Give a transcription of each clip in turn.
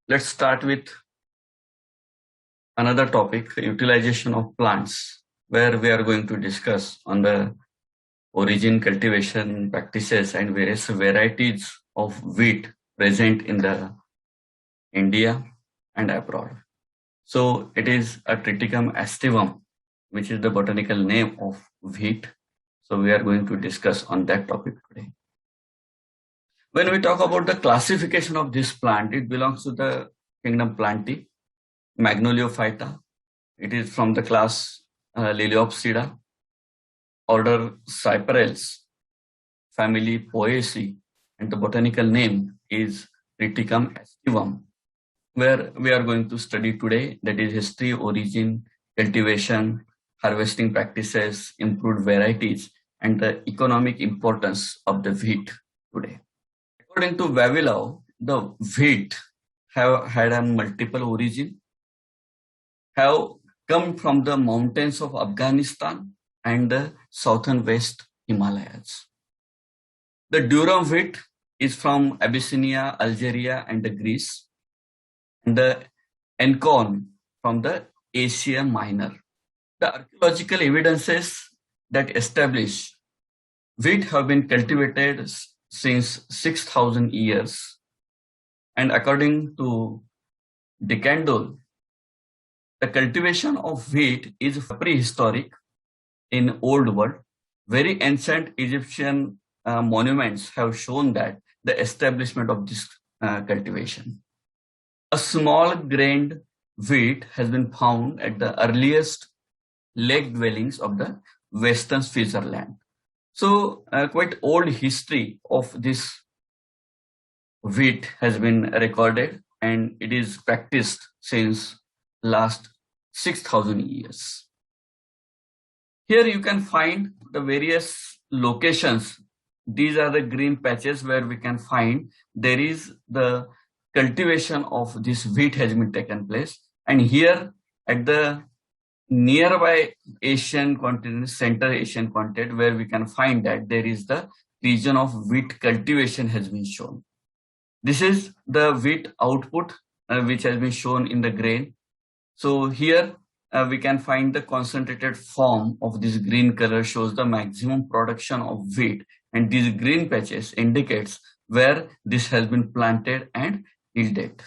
Let's start with another topic, utilization of plants, where we are going to discuss on the origin, cultivation practices and various varieties of wheat present in the India and abroad. So it is a Triticum aestivum, which is the botanical name of wheat. So we are going to discuss on that topic today. When we talk about the classification of this plant, it belongs to the kingdom Plantae, Magnoliophyta. It is from the class Liliopsida, order Cyperales, family Poaceae, and the botanical name is Triticum aestivum, where we are going to study today, that is history, origin, cultivation, harvesting practices, improved varieties, and the economic importance of the wheat today. According to Vavilov, the wheat have had a multiple origin, have come from the mountains of Afghanistan and the southern West Himalayas. The durum wheat is from Abyssinia, Algeria, and the Greece, and the encorn from the Asia Minor. The archaeological evidences that establish wheat have been cultivated since 6,000 years, and according to Decandol, the cultivation of wheat is prehistoric in Old World. Very ancient Egyptian monuments have shown that the establishment of this cultivation. A small grained wheat has been found at the earliest lake dwellings of the Western Switzerland. So quite old history of this wheat has been recorded, and it is practiced since last 6,000 years. Here you can find the various locations. These are the green patches where we can find there is the cultivation of this wheat has been taken place. And here at the nearby Asian continent, Central Asian continent, where we can find that there is the region of wheat cultivation has been shown. This is the wheat output which has been shown in the grain. So here we can find the concentrated form of this green color shows the maximum production of wheat, and these green patches indicates where this has been planted and yielded.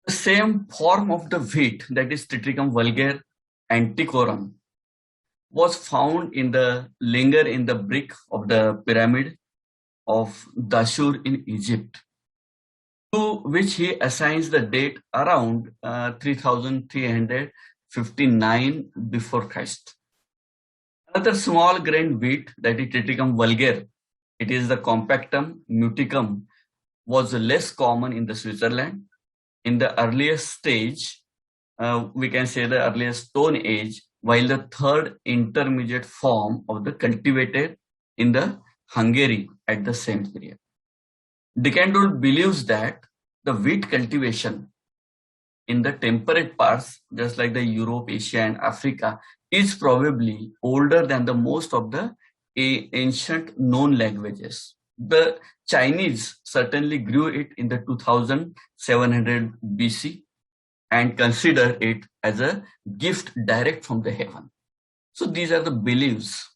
The same form of the wheat, that is Triticum vulgare antiquorum, was found in the linger in the brick of the pyramid of Dashur in Egypt, to which he assigns the date around 3359 before Christ. Another small grain wheat, that is Triticum vulgare, it is the compactum muticum, was less common in the Switzerland. In the earliest stage, we can say the earliest Stone Age, while the third intermediate form of the cultivated in the Hungary at the same period. Decandol believes that the wheat cultivation in the temperate parts, just like the Europe, Asia, and Africa, is probably older than the most of the ancient known languages. The Chinese certainly grew it in the 2700 BC and consider it as a gift direct from the heaven. So these are the beliefs.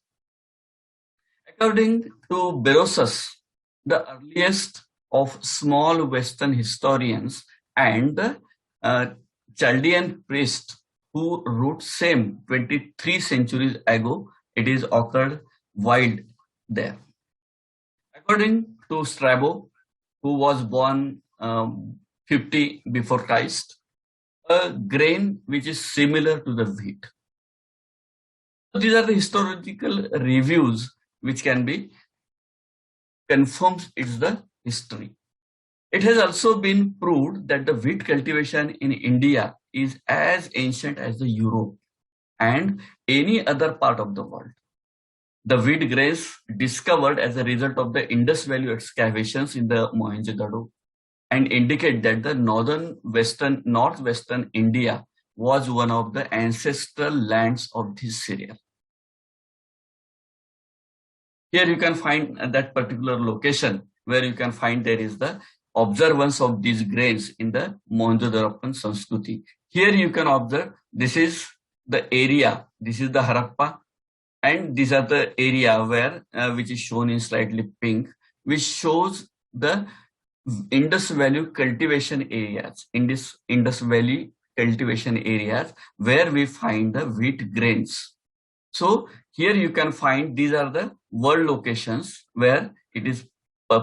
According to Berosus, the earliest of small Western historians and the Chaldean priest who wrote same 23 centuries ago, it is occurred wild there. According to Strabo, who was born 50 before Christ, a grain which is similar to the wheat. So these are the historical reviews which can be confirmed it's the history. It has also been proved that the wheat cultivation in India is as ancient as the Europe and any other part of the world. The wheat grains discovered as a result of the Indus Valley excavations in the Mohenjo-daro and indicate that the northwestern India was one of the ancestral lands of this cereal. Here you can find that particular location where you can find there is the observance of these grains in the Mohenjo-Darappan Sanskriti. Here you can observe this is the area, this is the Harappa, and these are the area where which is shown in slightly pink, which shows the Indus Valley cultivation areas. In this Indus Valley cultivation areas where we find the wheat grains. So here you can find these are the world locations where it is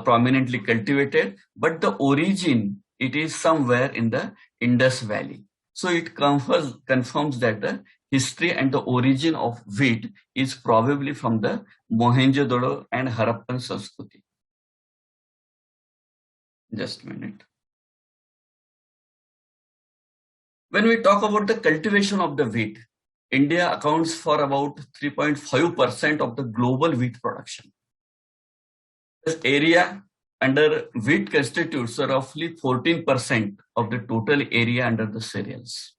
prominently cultivated, but the origin it is somewhere in the Indus Valley. So it confirms that the history and the origin of wheat is probably from the Mohenjo-Daro and Harappan Sanskriti. Just a minute. When we talk about the cultivation of the wheat, India accounts for about 3.5% of the global wheat production. This area under wheat constitutes roughly 14% of the total area under the cereals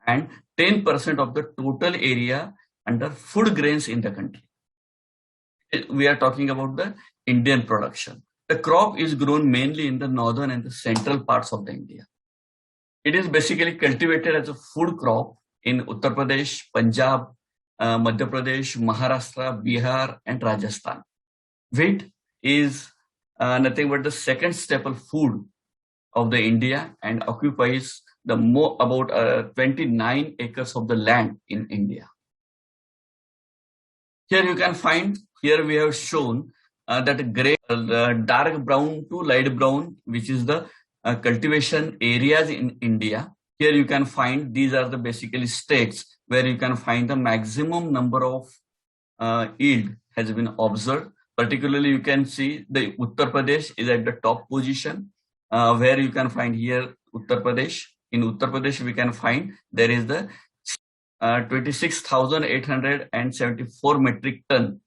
and 10% of the total area under food grains in the country. We are talking about the Indian production. The crop is grown mainly in the northern and the central parts of the India. It is basically cultivated as a food crop in Uttar Pradesh, Punjab, Madhya Pradesh, Maharashtra, Bihar, and Rajasthan. Wheat is nothing but the second staple food of the India and occupies the about 29 acres of the land in India. Here you can find, here we have shown that gray, dark brown to light brown, which is the cultivation areas in India. Here you can find these are the basically states where you can find the maximum number of yield has been observed. Particularly, you can see the Uttar Pradesh is at the top position, where you can find here Uttar Pradesh. In Uttar Pradesh, we can find there is the 26,874 metric ton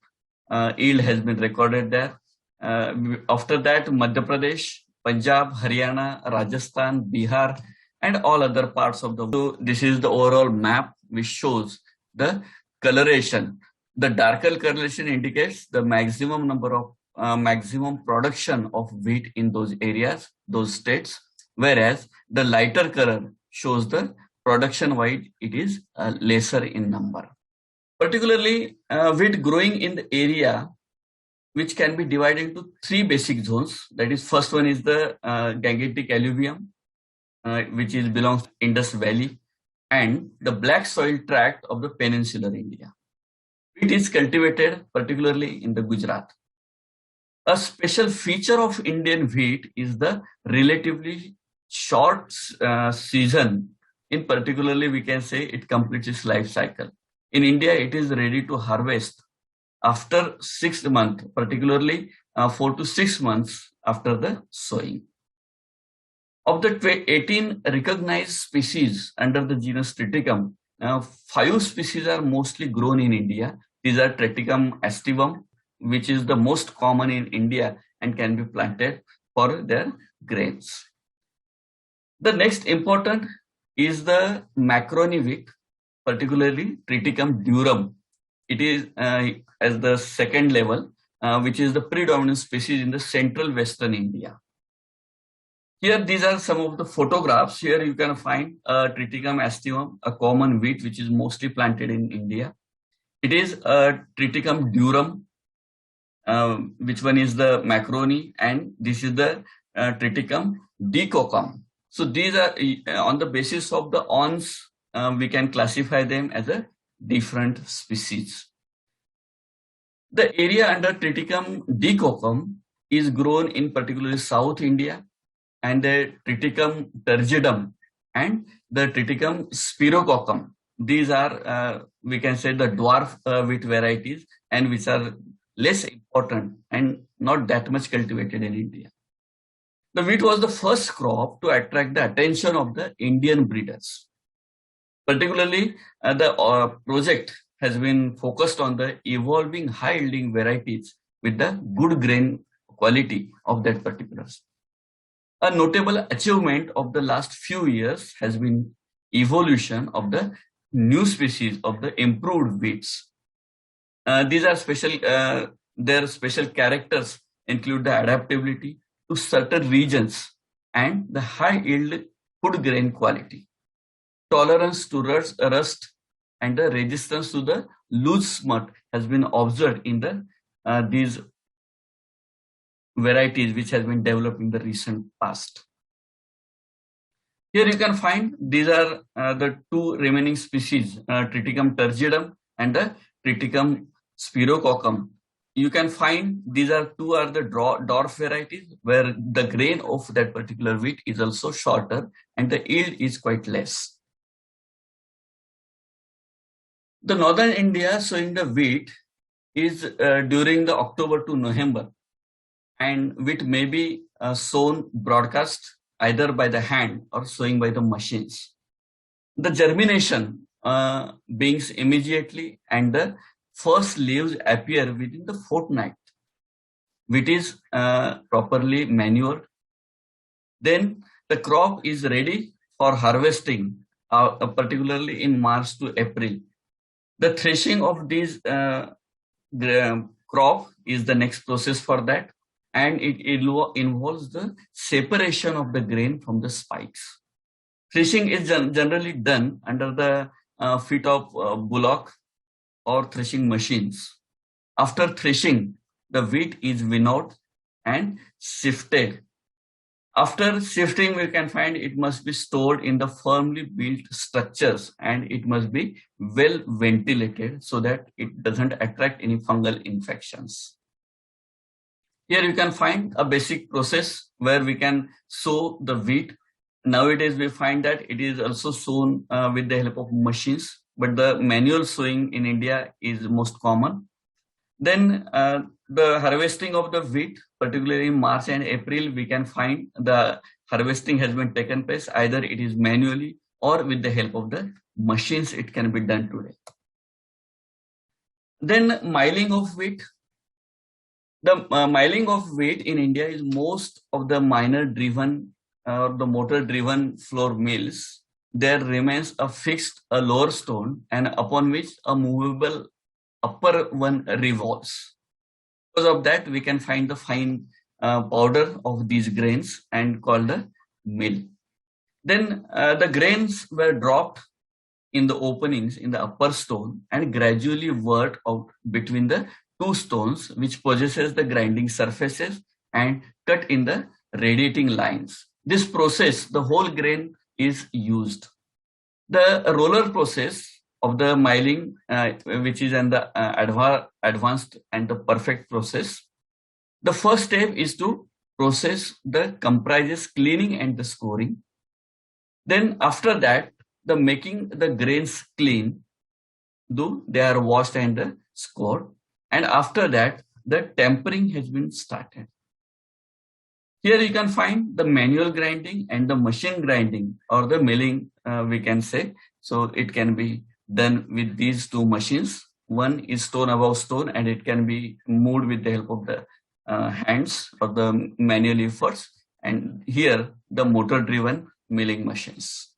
yield has been recorded there. After that, Madhya Pradesh, Punjab, Haryana, Rajasthan, Bihar, and all other parts of the world. So this is the overall map which shows the coloration. The darker coloration indicates the maximum number of maximum production of wheat in those areas, those states, whereas the lighter color shows the production wide it is lesser in number. Particularly wheat growing in the area which can be divided into three basic zones. That is, first one is the Gangetic alluvium, which belongs to Indus Valley, and the black soil tract of the peninsular India. It is cultivated particularly in the Gujarat. A special feature of Indian wheat is the relatively short season. In particularly, we can say it completes its life cycle. In India, it is ready to harvest after 6 months, particularly 4 to 6 months after the sowing. Of the 18 recognized species under the genus Triticum, 5 species are mostly grown in India. These are Triticum aestivum, which is the most common in India and can be planted for their grains. The next important is the macaroni wheat, particularly Triticum durum. It is as the second level, which is the predominant species in the central western India. Here, these are some of the photographs. Here you can find Triticum aestivum, a common wheat which is mostly planted in India. It is Triticum durum, which one is the macaroni, and this is the Triticum decocum. So these are on the basis of the awns, we can classify them as a different species. The area under Triticum decocum is grown in particularly South India, and the Triticum turgidum and the Triticum spirococcum. These are, we can say, the dwarf wheat varieties, and which are less important and not that much cultivated in India. The wheat was the first crop to attract the attention of the Indian breeders. Particularly, the project has been focused on the evolving high-yielding varieties with the good grain quality of that particular. A notable achievement of the last few years has been evolution of the new species of the improved wheats. These are special, their special characters include the adaptability, to certain regions and the high yield food grain quality, tolerance to rust and the resistance to the loose smut has been observed in these varieties which has been developed in the recent past. Here you can find these are the two remaining species, Triticum turgidum and the Triticum spirococcum. You can find these are the dwarf varieties where the grain of that particular wheat is also shorter and the yield is quite less. The northern India sowing the wheat is during the October to November, and wheat may be sown broadcast either by the hand or sowing by the machines. The germination begins immediately and the first leaves appear within the fortnight. Wheat is properly manured. Then the crop is ready for harvesting, particularly in March to April. The threshing of these crop is the next process for that, and it involves the separation of the grain from the spikes. Threshing is generally done under the feet of bullock or threshing machines. After threshing, the wheat is winnowed and sifted. After sifting, we can find it must be stored in the firmly built structures and it must be well ventilated so that it doesn't attract any fungal infections. Here you can find a basic process where we can sow the wheat. Nowadays we find that it is also sown with the help of machines, but the manual sowing in India is most common. Then the harvesting of the wheat, particularly in March and April, we can find the harvesting has been taken place. Either it is manually or with the help of the machines, it can be done today. Then milling of wheat. The milling of wheat in India is most of the miner driven or the motor driven flour mills. There remains a fixed lower stone and upon which a movable upper one revolves. Because of that, we can find the fine powder of these grains and called the mill. Then the grains were dropped in the openings in the upper stone and gradually worked out between the two stones which possesses the grinding surfaces and cut in the radiating lines. This process, the whole grain is used. The roller process of the milling, which is the advanced and the perfect process. The first step is to process the comprises cleaning and the scoring. Then after that, the making the grains clean, though they are washed and scored. And after that, the tempering has been started. Here you can find the manual grinding and the machine grinding or the milling, we can say. So it can be done with these two machines. One is stone above stone and it can be moved with the help of the hands or the manual efforts. And here the motor driven milling machines.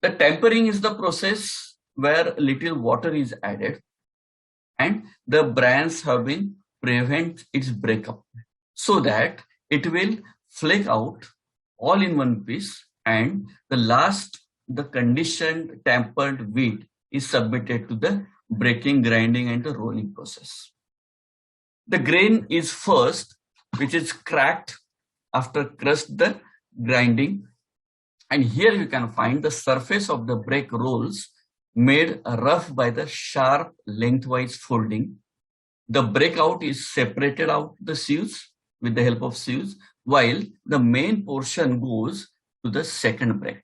The tempering is the process where little water is added and the brands have been prevent its breakup so that it will flake out all in one piece, and the conditioned tempered wheat is submitted to the breaking, grinding and the rolling process. The grain is first, which is cracked after crushed the grinding, and here you can find the surface of the break rolls made rough by the sharp lengthwise folding. The breakout is separated out the sieves with the help of sieves, while the main portion goes to the second break.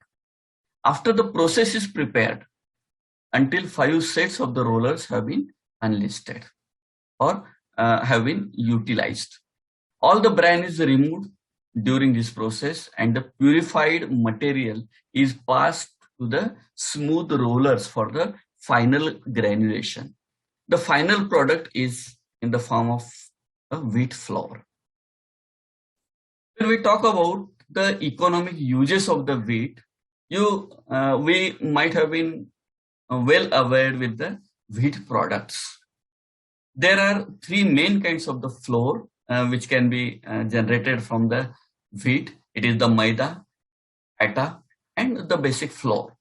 After the process is prepared, until 5 sets of the rollers have been unlisted or have been utilized. All the bran is removed during this process and the purified material is passed to the smooth rollers for the final granulation. The final product is in the form of a wheat flour. When we talk about the economic uses of the wheat, we might have been well aware with the wheat products. There are three main kinds of the flour which can be generated from the wheat. It is the maida, atta, and the basic flour,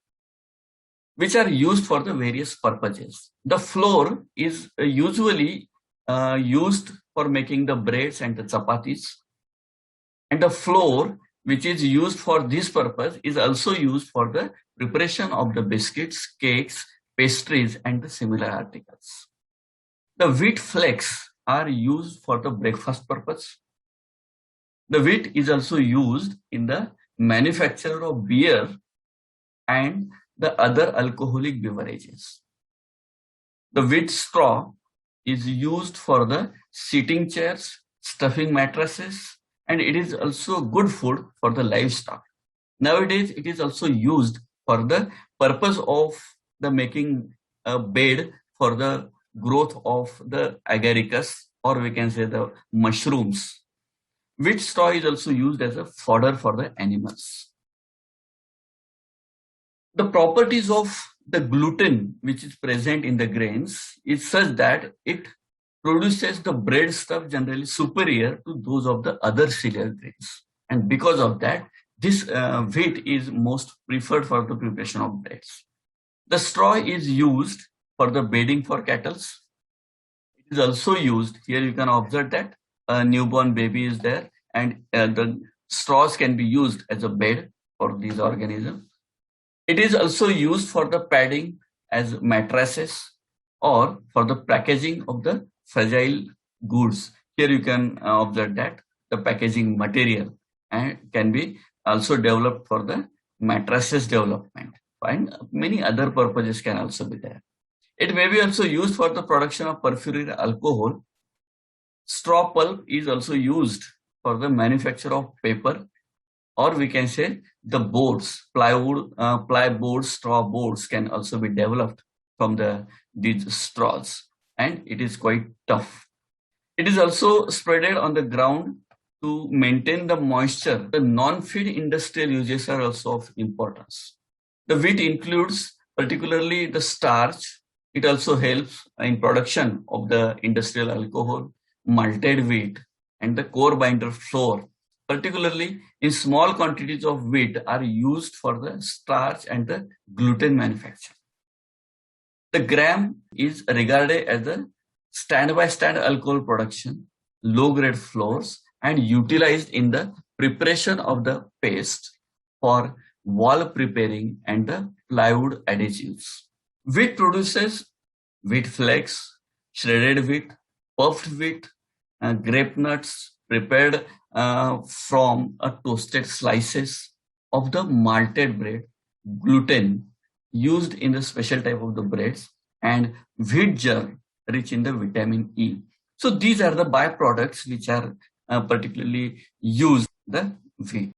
which are used for the various purposes. The flour is usually used for making the breads and the chapatis, and the flour which is used for this purpose is also used for the preparation of the biscuits, cakes, pastries, and the similar articles. The wheat flakes are used for the breakfast purpose. The wheat is also used in the manufacture of beer and the other alcoholic beverages. The wheat straw is used for the seating chairs, stuffing mattresses, and it is also good food for the livestock. Nowadays, it is also used for the purpose of the making a bed for the growth of the agaricus, or we can say the mushrooms. Wheat straw is also used as a fodder for the animals. The properties of the gluten which is present in the grains is such that it produces the bread stuff generally superior to those of the other cereal grains. And because of that, this wheat is most preferred for the preparation of breads. The straw is used for the bedding for cattle. It is also used, here you can observe that a newborn baby is there, and the straws can be used as a bed for these organisms. It is also used for the padding as mattresses or for the packaging of the fragile goods. Here you can observe that the packaging material can be also developed for the mattresses development, and many other purposes can also be there. It may be also used for the production of perfumed alcohol. Straw pulp is also used for the manufacture of paper, or we can say the boards, ply boards, straw boards can also be developed from these straws, and it is quite tough. It is also spreaded on the ground to maintain the moisture. The non-feed industrial uses are also of importance. The wheat includes particularly the starch. It also helps in production of the industrial alcohol, malted wheat, and the core binder flour. Particularly in small quantities of wheat are used for the starch and the gluten manufacture. The gram is regarded as the stand-by-stand alcohol production, low-grade flours, and utilized in the preparation of the paste for wall preparing and the plywood adhesives. Wheat produces wheat flakes, shredded wheat, puffed wheat, grape nuts prepared from toasted slices of the malted bread, gluten used in the special type of the breads, and wheat germ rich in the vitamin E. So these are the byproducts which are particularly used in the wheat.